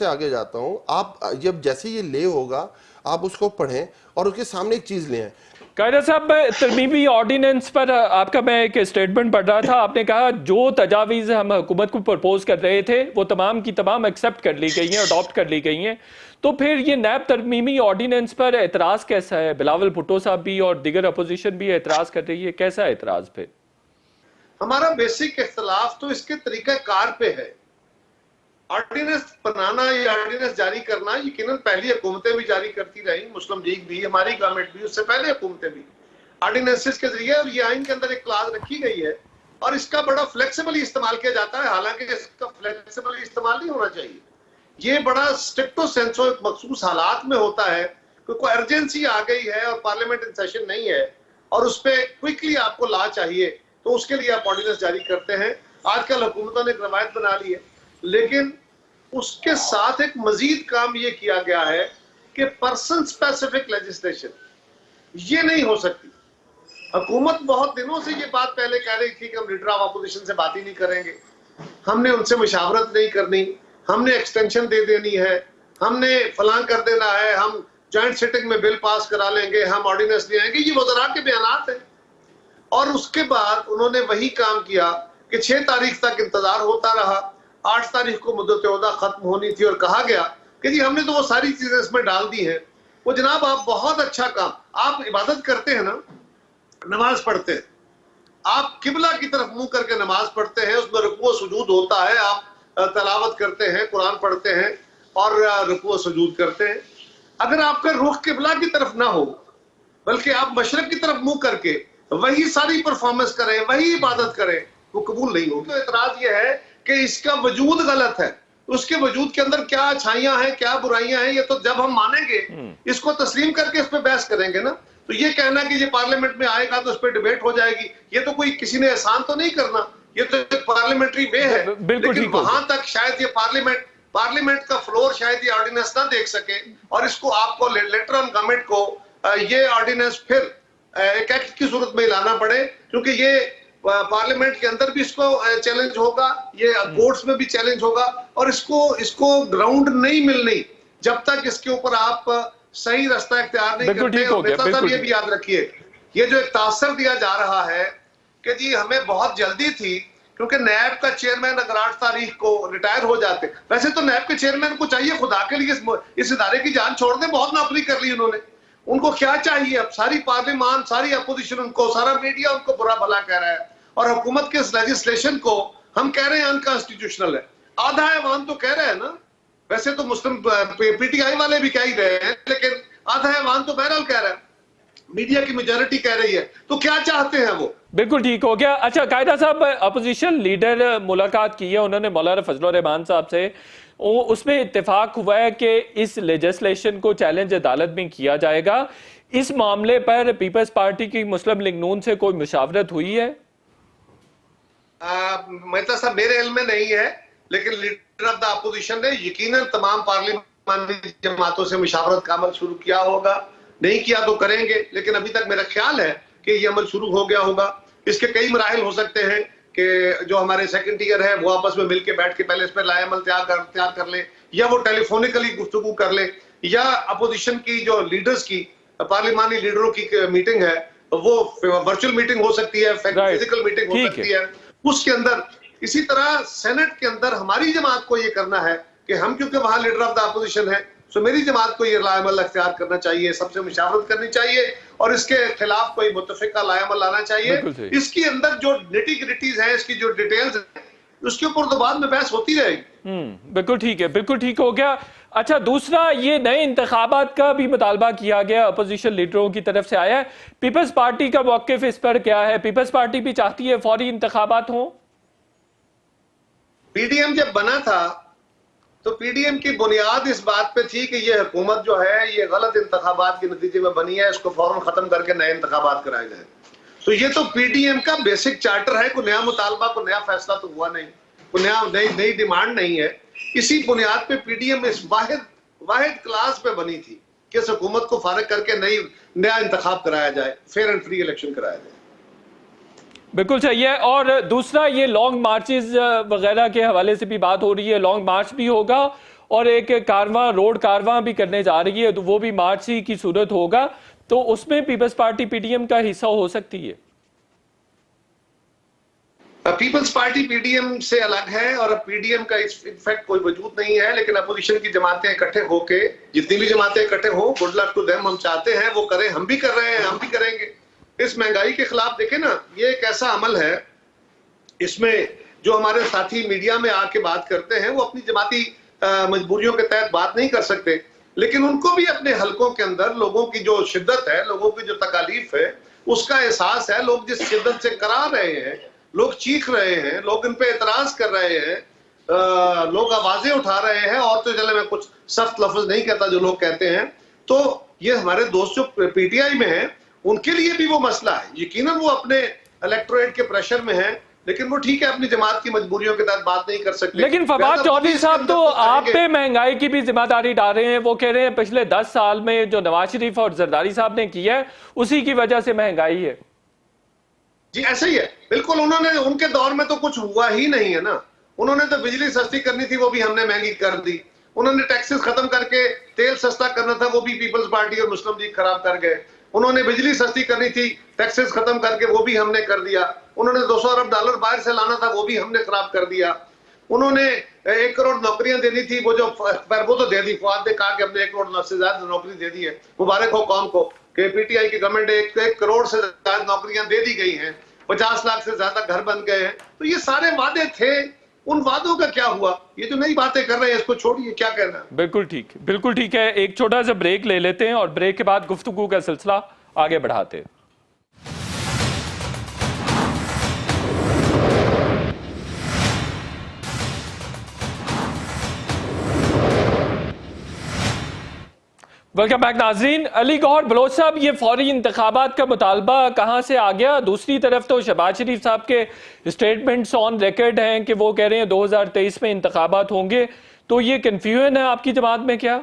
[SPEAKER 2] आगे जाता हूँ, आप जब जैसे ये ले होगा आप उसको पढ़ें और उसके सामने एक चीज ले आए।
[SPEAKER 1] कायरा साहब, तरमीमी ऑर्डिनेंस पर आपका मैं एक स्टेटमेंट पढ़ रहा था, आपने कहा जो तजावीज़ हम हुकूमत को प्रपोज कर रहे थे वो तमाम की तमाम एक्सेप्ट कर ली गई हैं, अडॉप्ट कर ली गई हैं, तो फिर ये नैब तरमीमी ऑर्डिनेंस पर एतराज़ कैसा है? बिलावल भुट्टो साहब भी और दीगर अपोजिशन भी एतराज़ कर रही है, कैसा एतराज़ पे?
[SPEAKER 3] हमारा बेसिक इख्तलाफ तो इसके तरीक़ाकार पे है। ऑर्डिनेंस बनाना या ऑर्डिनेंस जारी करना यकीनन पहली हुकूमतें भी जारी करती रही, मुस्लिम लीग भी, हमारी गवर्नमेंट भी, उससे पहले हुकूमतें भी। ऑर्डिनेंसेस के जरिए, और ये आइन के अंदर एक क्लाज रखी गई है और इसका बड़ा फ्लेक्सिबली इस्तेमाल किया जाता है, हालांकि इसका फ्लेक्सिबली इस्तेमाल नहीं होना चाहिए। ये बड़ा स्ट्रिक्टो सेंसो एक मखसूस हालात में होता है कि कोई अर्जेंसी आ गई है और पार्लियामेंट इन सेशन नहीं है और उस पर क्विकली आपको ला चाहिए, तो उसके लिए आप ऑर्डिनेंस जारी करते हैं। आजकल हुकूमतों ने एक रवायत बना ली है, लेकिन उसके साथ एक मजीद काम ये किया गया है कि पर्सन स्पेसिफिक लेजिस्लेशन ये नहीं हो सकती। हुकूमत बहुत दिनों से ये बात पहले कह रही थी कि हम लीडर ऑफ अपोजिशन से बात ही नहीं करेंगे, हमने उनसे मुशावरत नहीं करनी, हमने एक्सटेंशन दे देनी है, हमने फलां कर देना है, हम जॉइंट सिटिंग में बिल पास करा लेंगे, हम ऑर्डिनेंस ले आएंगे। ये वज़रा के बयानात हैं। और उसके बाद उन्होंने वही काम किया कि 6 तारीख तक इंतजार होता रहा, 8 तारीख को मुद्दत-ए-उहदा खत्म होनी थी और कहा गया कि जी हमने तो वो सारी चीजें इसमें डाल दी हैं। वो जनाब आप बहुत अच्छा काम, आप इबादत करते हैं ना, नमाज पढ़ते हैं, आप किबला की तरफ मुंह करके नमाज पढ़ते हैं, उसमें रुकू सुजूद होता है, आप तलावत करते हैं, कुरान पढ़ते हैं और रुकू सुजूद करते हैं। अगर आपका रुख किबला की तरफ ना हो बल्कि आप मशरक की तरफ मुंह करके वही सारी परफॉर्मेंस करें, वही इबादत करें, वो कबूल नहीं होगी। तो एतराज ये है कि इसका वजूद गलत है, उसके वजूद के अंदर क्या अच्छाइयां हैं, क्या बुराइयां हैं, ये तो जब हम मानेंगे, इसको तस्लीम करके इस पर बहस करेंगे ना। तो ये कहना कि ये पार्लियामेंट में आएगा तो इस पर डिबेट हो जाएगी, ये तो कोई किसी ने एहसान तो नहीं करना, ये तो एक पार्लियामेंट्री वे है। लेकिन वहां तक शायद ये पार्लियामेंट का फ्लोर शायद ये ऑर्डिनेंस ना देख सके और इसको आपको लेटर ऑन गवर्नमेंट को ये ऑर्डिनेंस फिर एक एक्ट की सूरत में लाना पड़े, क्योंकि ये पार्लियामेंट के अंदर भी इसको चैलेंज होगा, ये कोर्ट्स में भी चैलेंज होगा और इसको ग्राउंड नहीं मिलनी जब तक इसके ऊपर आप सही रास्ता इख्तियार नहीं करते। और नेता साहब ये भी याद रखिए, ये जो एक तासर दिया जा रहा है कि जी हमें बहुत जल्दी थी क्योंकि नैब का चेयरमैन अगर 8 तारीख को रिटायर हो जाते, वैसे तो नैब के चेयरमैन को चाहिए खुदा के लिए इस इदारे की जान छोड़ दें, बहुत नौकरी कर ली उन्होंने, उनको क्या चाहिए अब? सारी पार्लियामान, सारी अपोजिशन उनको, सारा मीडिया उनको बुरा भला कह रहा है और हुकूमत के इस लेजिस्लेशन को हम कह रहे हैं अनकॉन्स्टिट्यूशनल है। आधा ऐवान तो कह रहे हैं ना, वैसे तो मुस्लिम पीटीआई वाले भी कह ही रहे हैं, लेकिन आधा ऐवान तो बहरहाल कह रहा है, मीडिया की मेजॉरिटी कह रही है। तो क्या चाहते हैं वो?
[SPEAKER 1] बिल्कुल ठीक हो गया। अच्छा कायदा साहब, अपोजिशन लीडर मुलाकात की है उन्होंने मौलाना फजलुर रहमान साहब से, उसमें इत्तेफाक हुआ है कि इस लेजिस्लेशन को चैलेंज अदालत में किया जाएगा। इस मामले पर पीपल्स पार्टी की मुस्लिम लीग नून से कोई मुशावरत हुई है?
[SPEAKER 3] मेहता साहब मेरे इल्म में नहीं है, लेकिन लीडर ऑफ द अपोजिशन ने यकीनन तमाम पार्लियामानी जमातों से मुशावरत का अमल शुरू किया होगा, नहीं किया तो करेंगे, लेकिन अभी तक मेरा ख्याल है कि ये अमल शुरू हो गया होगा। इसके कई मराहिल हो सकते हैं कि जो हमारे सेकंड ईयर है वो आपस में मिलकर बैठ के पहले इस पर लाएमल तैयार कर ले, या वो टेलीफोनिकली गुफ्तगू कर ले, या अपोजिशन की जो लीडर्स की पार्लियामानी लीडरों की मीटिंग है वो वर्चुअल मीटिंग हो सकती है, फिजिकल मीटिंग हो सकती है। उसके अंदर इसी तरह सेनेट के अंदर हमारी जमात को ये करना है कि हम क्योंकि वहां लीडर ऑफ द अपोजिशन है, तो मेरी जमात को ये लाएमल अख्तियार करना चाहिए, सबसे मुशावरत करनी चाहिए और इसके खिलाफ कोई मुत्तफिका लाएमल लाना चाहिए। इसके अंदर जो निटी ग्रिटीज है, इसकी जो डिटेल्स है, उसके ऊपर तो बाद में बहस होती रहेगी।
[SPEAKER 1] बिल्कुल ठीक है, बिल्कुल ठीक हो गया। अच्छा दूसरा, ये नए इंतखाबात का भी मुतालबा किया गया, अपोजिशन लीडरों की तरफ से आया है, पीपल्स पार्टी का मौक़िफ़ इस पर क्या है? पीपल्स पार्टी भी चाहती है फौरी इंतखाबात हो?
[SPEAKER 3] पीडीएम जब बना था तो पीडीएम की बुनियाद इस बात पे थी कि ये हुकूमत जो है ये गलत इंतखाबात के नतीजे में बनी है, इसको फौरन खत्म करके नए इंतखाबात कराए जाए। तो ये तो पीडीएम का बेसिक चार्टर है, कोई नया मुतालबा, कोई नया फैसला तो हुआ नहीं, कोई नई डिमांड नहीं है। इसी बुनियाद पे पीडीएम इस वाहिद क्लास पे बनी थी कि इस हुकूमत को फारिग करके नया इंतखाब कराया जाए, फेयर एंड फ्री इलेक्शन कराया जाए।
[SPEAKER 1] बिल्कुल सही है। और दूसरा, ये लॉन्ग मार्चेस वगैरह के हवाले से भी बात हो रही है, लॉन्ग मार्च भी होगा और एक कारवां, रोड कारवां भी करने जा रही है, तो वो भी मार्च ही की सूरत होगा, तो उसमें पीपल्स पार्टी पीडीएम का हिस्सा हो सकती है?
[SPEAKER 3] पीपल्स पार्टी पीडीएम से अलग है और अब पीडीएम का इनफैक्ट कोई वजूद नहीं है, लेकिन अपोजिशन की जमातें इकट्ठे होके, जितनी भी जमातें इकट्ठे हो, गुड लक टू देम, हम चाहते हैं वो करें, हम भी कर रहे हैं, हम भी करेंगे। इस महंगाई के खिलाफ देखें ना, ये एक ऐसा अमल है, इसमें जो हमारे साथी मीडिया में आके बात करते हैं वो अपनी जमाती मजबूरियों के तहत बात नहीं कर सकते, लेकिन उनको भी अपने हलकों के अंदर लोगों की जो शिद्दत है, लोगों की जो तकालीफ है, उसका एहसास है। लोग जिस शिद्दत से करा रहे हैं, लोग चीख रहे हैं, लोग इन पे एतराज कर रहे हैं, लोग आवाजें उठा रहे हैं, और तो चले मैं कुछ सख्त लफ्ज नहीं कहता जो लोग कहते हैं, तो ये हमारे दोस्त जो पीटीआई में हैं उनके लिए भी वो मसला है। यकीनन वो अपने इलेक्टोरेट के प्रेशर में है, लेकिन वो ठीक है, अपनी जमात की मजबूरियों के तहत बात नहीं कर सकते।
[SPEAKER 1] लेकिन फवाद चौधरी साहब तो आप पे महंगाई की भी जिम्मेदारी डाल रहे हैं। वो कह रहे हैं पिछले 10 साल में जो नवाज शरीफ और जरदारी साहब ने किया है उसी की वजह से महंगाई है।
[SPEAKER 3] जी ऐसा ही है, बिल्कुल। उनके दौर में तो कुछ हुआ ही नहीं है ना। उन्होंने तो बिजली सस्ती करनी थी, वो भी हमने महंगी कर दी। उन्होंने टैक्सेस खत्म करके तेल सस्ता करना था, वो भी पीपल्स पार्टी और मुस्लिम लीग खराब कर गए। उन्होंने बिजली सस्ती करनी थी, टैक्सेस खत्म करके वो भी हमने कर दिया। उन्होंने $200 अरब बाहर से लाना था, वो भी हमने खराब कर दिया। उन्होंने 1 करोड़ नौकरियां देनी थी, वो तो दे दी। फवाद ने कहा कि हमने 1 करोड़ से ज्यादा नौकरी दे दी है। मुबारक हो कौम को कि पीटीआई की गवर्नमेंट 1 करोड़ से ज्यादा नौकरियां दे दी गई हैं, 50 लाख से ज्यादा घर बन गए हैं। तो ये सारे वादे थे, उन वादों का क्या हुआ? ये जो नई बातें कर रहे हैं इसको छोड़िए, क्या कहना है?
[SPEAKER 1] बिल्कुल ठीक है। एक छोटा सा ब्रेक ले लेते हैं और ब्रेक के बाद गुफ्तगू का सिलसिला आगे बढ़ाते हैं। वेलकम बैक नाजरीन। अली गौहर बलोच साहब, ये फौरी इंतखाबात का मुतालबा कहाँ से आ गया? दूसरी तरफ तो शहबाज शरीफ साहब के स्टेटमेंट्स ऑन रिकॉर्ड हैं कि वो कह रहे हैं 2023 में इंतखाबात होंगे, तो ये कन्फ्यूजन है आपकी जमात में क्या?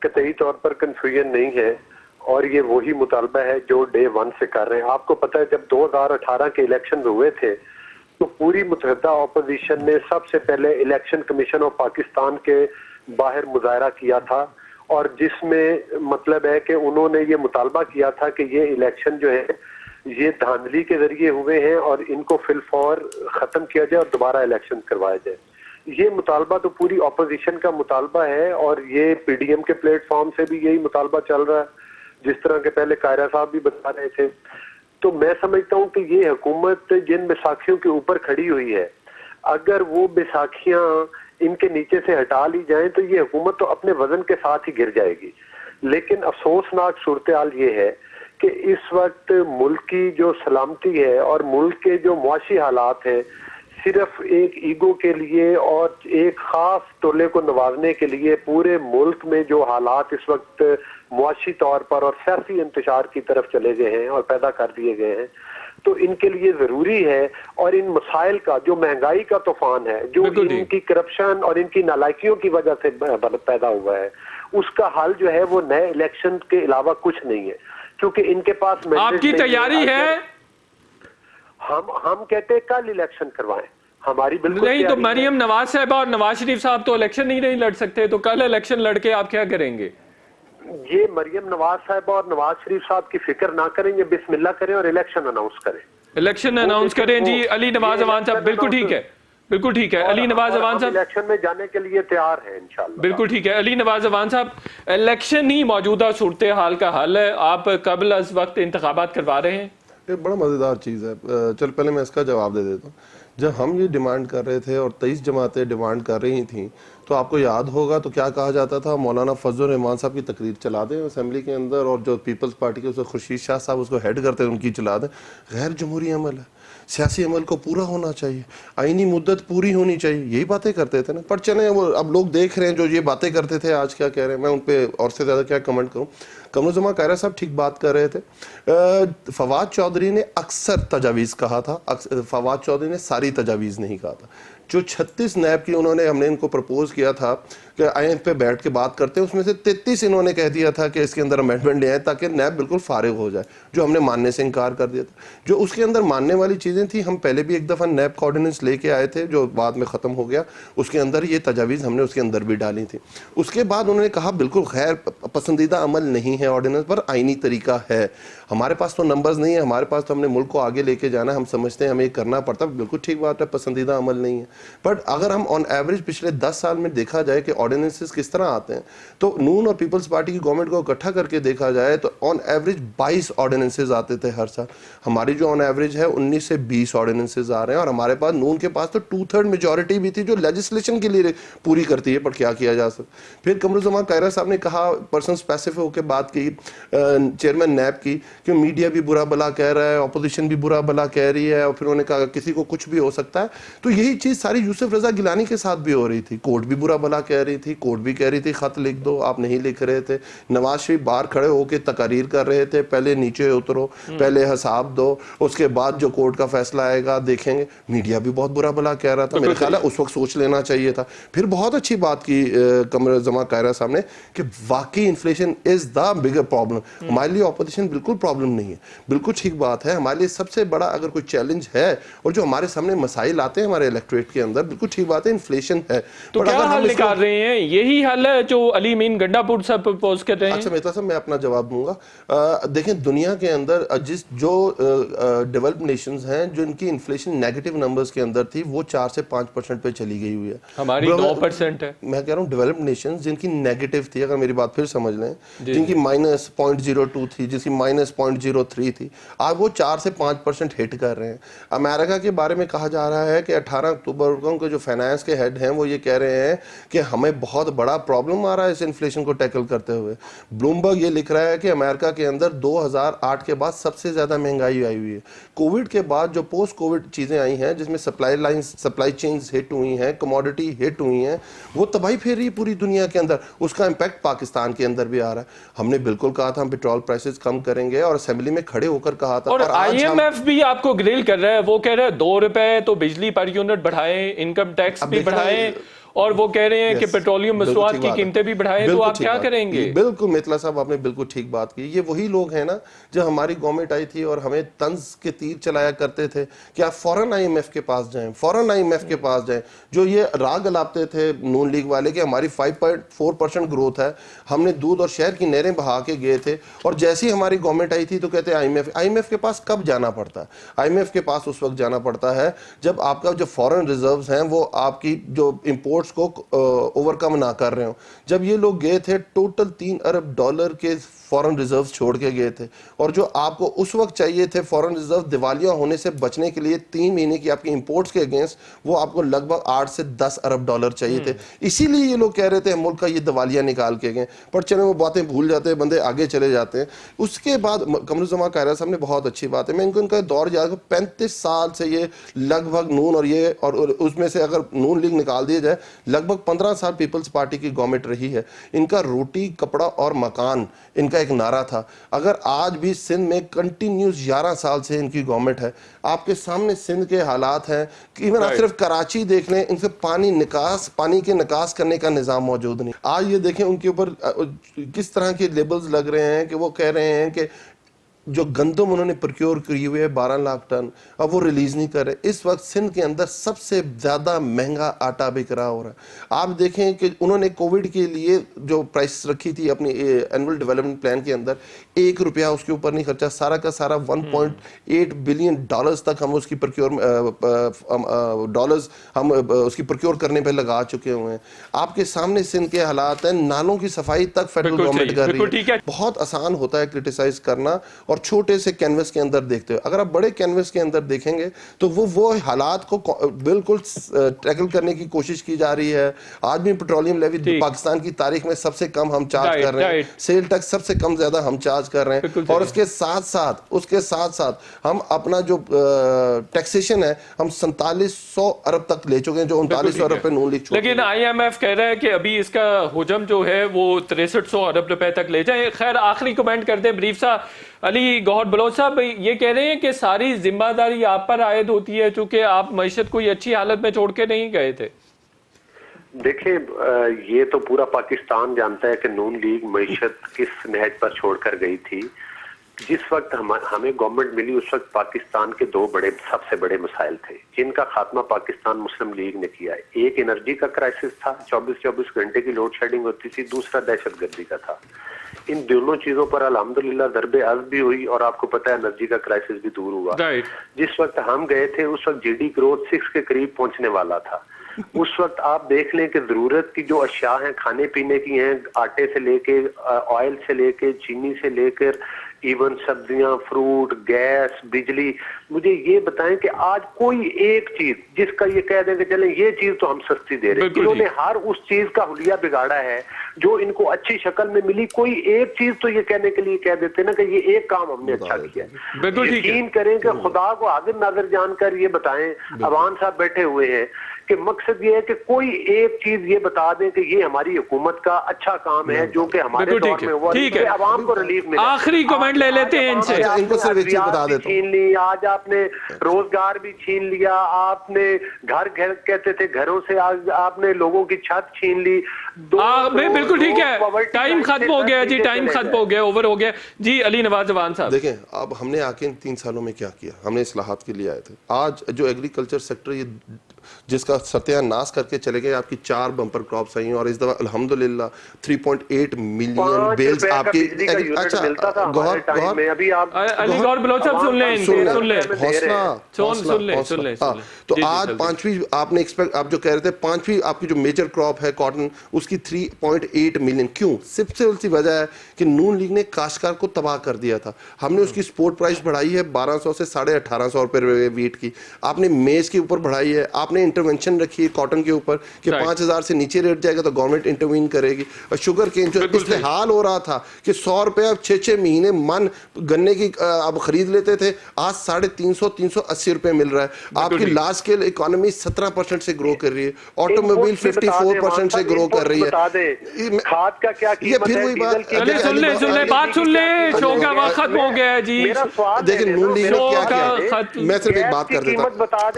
[SPEAKER 4] कतई तौर पर कन्फ्यूजन नहीं है, और ये वही मुतालबा है जो डे 1 से कर रहे हैं। आपको पता है जब 2018 के इलेक्शन हुए थे तो पूरी मुतहदा अपोजिशन ने सबसे पहले इलेक्शन कमीशन ऑफ पाकिस्तान के बाहर मुजाहरा किया था, और जिसमें मतलब है कि उन्होंने ये मुतालबा किया था कि ये इलेक्शन जो है ये धांधली के जरिए हुए हैं और इनको फिलफौर खत्म किया जाए और दोबारा इलेक्शन करवाया जाए। ये मुतालबा तो पूरी अपोजिशन का मुतालबा है, और ये पीडीएम के प्लेटफॉर्म से भी यही मुतालबा चल रहा है, जिस तरह के पहले कायरा साहब भी बता रहे थे। तो मैं समझता हूँ कि ये हुकूमत जिन बैसाखियों के ऊपर खड़ी हुई है, अगर वो बैसाखियां इनके नीचे से हटा ली जाएं तो ये हुकूमत तो अपने वजन के साथ ही गिर जाएगी। लेकिन अफसोसनाक सूरत हाल ये है कि इस वक्त मुल्क की जो सलामती है और मुल्क के जो मुआशी हालात हैं, सिर्फ एक ईगो के लिए और एक खास टोले को नवाजने के लिए पूरे मुल्क में जो हालात इस वक्त मुआशी तौर पर और सियासी इंतशार की तरफ चले गए हैं और पैदा कर दिए गए हैं, तो इनके लिए जरूरी है, और इन मसाइल का जो महंगाई का तूफान है, जो इनकी करप्शन और इनकी नालायकियों की वजह से पैदा हुआ है, उसका हल जो है वो नए इलेक्शन के अलावा कुछ नहीं है। क्योंकि इनके पास
[SPEAKER 1] आपकी तैयारी है,
[SPEAKER 4] हम कहते हैं कल इलेक्शन करवाएं, हमारी बिल्कुल
[SPEAKER 1] नहीं। तो मरियम नवाज साहब और नवाज शरीफ साहब तो इलेक्शन ही नहीं लड़ सकते, तो कल इलेक्शन लड़के आप क्या करेंगे?
[SPEAKER 4] ये मरियम नवाज साहब और नवाज शरीफ साहब की फिक्र ना करें, ये बिस्मिल्लाह करें और इलेक्शन अनाउंस करें।
[SPEAKER 1] इलेक्शन अनाउंस करें जी। अली नवाज अवान साहब, बिल्कुल ठीक है, बिल्कुल ठीक है। अली नवाज अवान साहब
[SPEAKER 4] इलेक्शन में जाने के लिए तैयार है इंशाल्लाह।
[SPEAKER 1] बिल्कुल ठीक है। अली नवाज अवान साहब, इलेक्शन ही मौजूदा सूरत हाल का हल है, आप कबल अज वक्त इंतखाबात करवा रहे हैं?
[SPEAKER 2] ये बड़ा मज़ेदार चीज़ है। चल पहले मैं इसका जवाब दे देता हूँ। जब हम ये डिमांड कर रहे थे और 23 जमातें डिमांड कर रही थी, तो आपको याद होगा तो क्या कहा जाता था, मौलाना फजल रहमान साहब की तकरीर चला दें असेंबली के अंदर, और जो पीपल्स पार्टी के उसको खुर्शीद शाह साहब उसको हेड करते हैं उनकी चला दें। गैर जमहूरी अमल है, सियासी अमल को पूरा होना चाहिए, आईनी मुद्दत पूरी होनी चाहिए, यही बातें करते थे ना। पर चले वो अब लोग देख रहे हैं जो ये बातें करते थे आज क्या कह रहे हैं, मैं उन पर और से ज़्यादा क्या कमेंट करूँ। कमरुज़्ज़मान कायरा साहब ठीक बात कर रहे थे। फवाद चौधरी ने अक्सर तजावीज़ कहा था, फवाद चौधरी ने सारी तजावीज़ नहीं कहा था। जो 36 नैब की हमने इनको प्रपोज किया था कि आए पे बैठ के बात करते हैं, उसमें से 33 इन्होंने कह दिया था कि इसके अंदर अमेंडमेंट ले आए ताकि नैब बिल्कुल फारिग हो जाए, जो हमने मानने से इनकार कर दिया था। जो उसके अंदर मानने वाली चीज़ें थी, हम पहले भी एक दफ़ा नैब का ऑर्डिनेंस लेके आए थे जो बाद में ख़त्म हो गया, उसके अंदर ये तजावीज़ हमने उसके अंदर भी डाली थी। उसके बाद उन्होंने कहा बिल्कुल खैर पसंदीदा अमल नहीं है ऑर्डिनेंस पर, आईनी तरीका है, हमारे पास तो नंबर्स नहीं है, हमारे पास तो हमने मुल्क को आगे लेके जाना है, हम समझते हैं हमें ये करना पड़ता है। बिल्कुल ठीक बात है, पसंदीदा अमल नहीं है। बट अगर हम ऑन एवरेज पिछले 10 साल में देखा जाए कि ऑर्डिनेंसेस किस तरह आते हैं, तो नून और पीपल्स पार्टी की गवर्नमेंट को इकट्ठा करके देखा जाए तो ऑन एवरेज 22 ऑर्डिनेंसेस आते थे हर साल। हमारी जो ऑन एवरेज है 19 से 20 ऑर्डिनेंसेस आ रहे हैं, और हमारे पास नून के पास तो 2/3 मेजॉरिटी भी थी जो लेजिस्लेशन के लिए पूरी करती है, पर क्या किया जा सकता। फिर कमरुज़्ज़मान कायरा साहब ने कहा, पर्सन स्पेसिफिक होकर बात बात की चेयरमैन नैब की कि मीडिया भी बुरा भला कह रहा है, ऑपोजिशन भी बुरा भला कह रही है, और फिर उन्होंने कहा किसी को कुछ भी हो सकता है। तो यही चीज़ सारी यूसुफ रजा गिलानी के साथ भी हो रही थी। कोर्ट भी बुरा भला कह रही थी, कोर्ट भी कह रही थी खत लिख दो, आप नहीं लिख रहे थे। नवाज शरीफ बाहर खड़े होकर तकारीर कर रहे थे, पहले नीचे उतरो, पहले हिसाब दो, उसके बाद जो कोर्ट का फैसला आएगा देखेंगे। मीडिया भी बहुत बुरा भला कह रहा था। मेरे ख्याल है उस वक्त सोच लेना चाहिए था। फिर बहुत अच्छी बात की कमर जमा कायरा साहब ने कि वाकई inflation is the bigger problem. हमारे लिए ऑपोजिशन बिल्कुल प्रॉब्लम नहीं है, बिल्कुल ठीक बात है। हमारे लिए सबसे बड़ा अगर कोई चैलेंज है और जो हमारे सामने मसाइल आते हैं हमारे इलेक्टोरेट के अंदर, बिल्कुल ठीक बात है, इन्फ्लेशन है।
[SPEAKER 1] तो क्या हल निकाल रहे हैं? यही हल है जो अली मीन गंडापुर साहब प्रपोज कर रहे हैं?
[SPEAKER 2] अच्छा मेहता साहब, मैं अपना जवाब दूंगा। देखें, दुनिया के अंदर जो डेवलप्ड नेशंस हैं जिनकी इन्फ्लेशन नेगेटिव नंबर्स के अंदर थी, वो 4 से 5% पे चली गई हुई है।
[SPEAKER 1] हमारी 9% है।
[SPEAKER 2] मैं कह रहा हूँ डेवलप्ड नेशंस जिनकी नेगेटिव थी, अगर मेरी बात फिर समझ लें, जिनकी -0.02 थी, जिसकी -0.03 थी, आज वो 4 से 5% हिट कर रहे हैं। अमेरिका के बारे में कहा जा रहा है कि 18 अक्टूबर को उनके जो फाइनेंस के हेड हैं वो ये कह रहे हैं कि हमें बहुत बड़ा प्रॉब्लम आ रहा है इस इन्फ्लेशन को टैकल करते हुए। ब्लूमबर्ग ये लिख रहा है कि अमेरिका के अंदर 2008 के बाद सबसे ज्यादा महंगाई आई हुई है। कोविड के बाद जो पोस्ट कोविड चीजें आई हैं, जिसमें सप्लाई चेन्स हिट हुई हैं, कमोडिटी हिट हुई हैं, वो तबाही फेर रही है पूरी दुनिया के अंदर। उसका इंपैक्ट पाकिस्तान के अंदर भी आ रहा है। हमने बिल्कुल कहा था हम पेट्रोल प्राइसेस कम करेंगे और असेंबली में खड़े होकर कहा था।
[SPEAKER 1] और IMF भी आपको ग्रिल कर रहा है, वो कह रहा है 2 रुपए तो बिजली पर यूनिट बढ़ाएं, इनकम टैक्स भी बढ़ाएं, और वो कह रहे हैं कि पेट्रोलियम मसनूआत की कीमतें भी बढ़ाएं। तो आप क्या करेंगे?
[SPEAKER 2] बिल्कुल मितला साहब, आपने बिल्कुल ठीक बात की। ये वही लोग हैं ना जब हमारी गवर्नमेंट आई थी और हमें तंज के तीर चलाया करते थे कि आप फौरन IMF के पास जाएं, फौरन IMF के पास जाएं। जो ये राग अलापते थे नून लीग वाले कि हमारी 5.4% ग्रोथ है, हमने दूध और शहर की नहरें बहा के गए थे, और जैसी हमारी गवर्नमेंट आई थी तो कहते हैं IMF के पास कब जाना पड़ता है? IMF के पास उस वक्त जाना पड़ता है जब आपका जो फॉरेन रिजर्व्स हैं वो आपकी जो इंपोर्ट्स को ओवरकम ना कर रहे हो। जब ये लोग गए थे टोटल $3 अरब के फॉरेन रिजर्व्स छोड़ के गए थे, और जो आपको उस वक्त चाहिए थे फॉरेन रिजर्व दिवालिया होने से बचने के लिए 3 महीने की आपकी इंपोर्ट्स के अगेंस्ट, वो आपको लगभग 8 से 10 अरब डॉलर चाहिए थे। इसीलिए ये लोग कह रहे थे मुल्क का ये दिवालिया निकाल के गए। पर चले वो बातें भूल जाते हैं बंदे, आगे चले जाते हैं। उसके बाद कमरुज़्ज़मा कायरा साहब ने बहुत अच्छी बात है, मैं इनका दौर याद, 35 साल से ये लगभग नून और उसमें से अगर नून लीग निकाल दिया जाए, लगभग 15 साल पीपल्स पार्टी की गवर्नमेंट रही है। इनका रोटी कपड़ा और मकान इनका एक नारा था। अगर आज भी सिंध में कंटिन्यूस 11 साल से इनकी गवर्नमेंट है, आपके सामने सिंध के हालात हैं कि इवन आप सिर्फ कराची देख लें, इनसे पानी के निकास करने का निजाम मौजूद नहीं। आज ये देखें उनके ऊपर किस तरह के लेबल्स लग रहे हैं कि वो कह रहे हैं कि जो गंदम उन्होंने प्रोक्योर की हुई है 12 लाख टन, अब वो रिलीज नहीं कर रहे। इस वक्त सिंध के अंदर सबसे ज्यादा महंगा आटा बिक रहा हो रहा है। आप देखें कि उन्होंने कोविड के लिए जो प्राइस रखी थी अपनी एनुअल डेवलपमेंट प्लान के अंदर, 1 रुपया उसके ऊपर नहीं खर्चा, सारा का सारा $1.8 बिलियन तक हम उसकी डॉलर्स हम उसकी प्रोक्योर करने पे लगा चुके हुए हैं। आपके सामने सिंध के हालात हैं, नालों की सफाई तक फेडरल गवर्नमेंट कर रही है। बहुत आसान होता है क्रिटिसाइज करना और छोटे से कैनवस के अंदर देखते हो। अगर आप बड़े कैनवस के अंदर देखेंगे तो वो हालात को बिल्कुल टैकल करने की कोशिश की जा रही है। आज भी पेट्रोलियम लेवी पाकिस्तान की तारीख में सबसे कम हम चार्ज कर रहे हैं, सेल टैक्स सबसे कम ज्यादा हम चार्ज कर रहे हैं, और उसके साथ साथ हम अपना जो टैक्सेशन है हम 4700 अरब तक ले चुके हैं, जो 3900 अरब पे नून लीग।
[SPEAKER 1] लेकिन IMF कह रहा है कि अभी इसका हुजम जो है वो 6300 अरब रुपए तक ले जाए। खैर, आखिरी कमेंट करते हैं ब्रीफ सा। अली गौहर बलोच साहब ये कह रहे हैं कि सारी जिम्मेदारी आप पर आयद होती है क्योंकि आप मईशत को अच्छी हालत में छोड़ के नहीं गए थे।
[SPEAKER 4] देखिए, ये तो पूरा पाकिस्तान जानता है कि नून लीग मईशत किस नहज पर छोड़कर गई थी। जिस वक्त हमें गवर्नमेंट मिली उस वक्त पाकिस्तान के 2 सबसे बड़े मसाइल थे जिनका खात्मा पाकिस्तान मुस्लिम लीग ने किया है। एक एनर्जी का क्राइसिस था, 24-24 घंटे की लोड शेडिंग होती थी। दूसरा दहशतगर्दी का था। इन दोनों चीजों पर अल्हम्दुलिल्लाह दरबे अर्ज भी हुई और आपको पता है एनर्जी का क्राइसिस भी दूर हुआ। जिस वक्त हम गए थे उस वक्त GDP ग्रोथ 6 के करीब पहुंचने वाला था। उस वक्त आप देख लें कि जरूरत की जो अशिया हैं, खाने पीने की हैं, आटे से लेके ऑयल से लेके चीनी से लेकर इवन सब्जियां, फ्रूट, गैस, बिजली। मुझे ये बताएं कि आज कोई एक चीज जिसका ये कह दें कि चलें ये चीज तो हम सस्ती दे रहे हैं, इन्होंने हर उस चीज का हुलिया बिगाड़ा है जो इनको अच्छी शक्ल में मिली। कोई एक चीज तो ये कहने के लिए कह देते ना कि ये एक काम हमने अच्छा किया। यकीन करें कि खुदा को हाजिर नाज़िर जानकर ये बताएं, अवान साहब बैठे हुए हैं, कि मकसद ये है कि कोई एक चीज ये बता दें कि ये हमारी हुकूमत का अच्छा काम है जो कि हमारे दौर में हुआ,
[SPEAKER 1] ठीक है,
[SPEAKER 4] आवाम को रिलीफ मिला।
[SPEAKER 1] आखिरी कमेंट ले लेते हैं इनसे।
[SPEAKER 2] इनको सिर्फ एक चीज बता देता हूं,
[SPEAKER 4] छीन ली, आज आपने रोजगार भी छीन लिया, आपने घर कहते थे घरों से आज आपने लोगों की छत छीन ली।
[SPEAKER 1] बिल्कुल ठीक है, टाइम खत्म हो गया जी, टाइम खत्म हो गया, ओवर हो गया जी। अली नवाज जवान साहब,
[SPEAKER 2] देखें अब हमने आके इन 3 सालों में क्या किया। हमने इस्लाहात के लिए आए थे। आज जो एग्रीकल्चर सेक्टर ये जिसका सत्यानाश करके चले गए, आपकी 4 बम्पर क्रॉप्स आई और इस दफा अल्हम्दुलिल्लाह 3.8 मिलियन बेल्स आपकी। अच्छा
[SPEAKER 1] अली गौर बलोच साहब सुन लें, सुन लें,
[SPEAKER 2] सुन ले। तो आज 5वीं आपने एक्सपेक्ट, आप जो कह रहे थे 5वीं आपकी जो मेजर क्रॉप है कॉटन, उसकी 3.8 मिलियन। क्यों? सिर्फ वजह है कि नून लीग ने काश्तकार को तबाह कर दिया था। हमने उसकी स्पोर्ट प्राइस बढ़ाई है 1200 से 1850 रुपए वीट की। आपने मेज के ऊपर बढ़ाई है, आपने इंटरवेंशन रखी है कॉटन के ऊपर कि 5000 से नीचे रेट जाएगा तो गवर्नमेंट इंटरवीन करेगी। और शुगर केन जो इसलिए हाल हो रहा था कि 100 रुपए अब 6-6 महीने मन गन्ने की अब खरीद लेते थे, आज 350-380 रुपए मिल रहा है। आपकी लार्ज स्केल इकोनॉमी 17% से ग्रो कर रही है, ऑटोमोबाइल 54% से ग्रो कर रही है।
[SPEAKER 4] खाद का क्या कीमत है?
[SPEAKER 1] सुन ले बात सुन ले, शो का वक्त खत्म हो गया है जी।
[SPEAKER 2] देखिए नून लीग ने क्या किया, मैं सिर्फ एक बात कर देता हूं।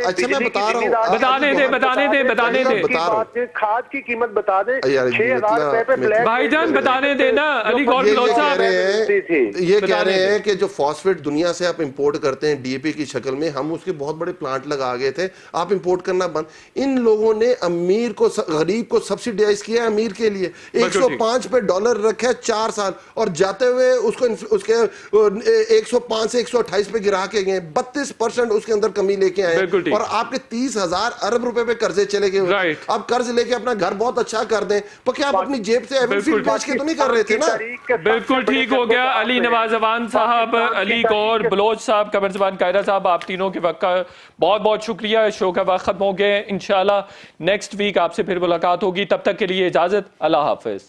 [SPEAKER 2] अच्छा मैं बता रहा हूं,
[SPEAKER 1] बताने दे
[SPEAKER 4] खाद की कीमत बता दें, 6000 रुपए पे ब्लैक
[SPEAKER 1] भाईजान बताने देना। अली गौर बलोच साहब
[SPEAKER 2] ये कह रहे हैं कि जो फॉस्फेट दुनिया से आप इंपोर्ट करते हैं डीएपी की शक्ल में, हम उसके बहुत बड़े प्लांट लगा गए थे, आप इंपोर्ट करना बंद। इन लोगों ने अमीर को गरीब को सब्सिडाइज किया, अमीर के लिए 105 पे डॉलर रखे 4 साल और जाते हुए उसको उसके 105 से 128 पे गिरा के गए, 32% उसके अंदर कमी लेके आए। और आपके 30,000 अरब रुपए पे कर्जे चले गए। अब कर्ज लेके अपना घर बहुत अच्छा कर दें, तो क्या आप अपनी जेब से एवरफील्ड बेच के तो नहीं कर रहे थे ना?
[SPEAKER 1] बिल्कुल ठीक हो गया। अली नवाज जवान साहब, अली गौर बलोच साहब, कमर जबान कायरा साहब, आप तीनों के वक्त का बहुत बहुत शुक्रिया। शो का वक्त खत्म हो गया। इंशाल्लाह नेक्स्ट वीक आपसे फिर मुलाकात होगी, तब तक के लिए इजाजत, अल्लाह हाफिज।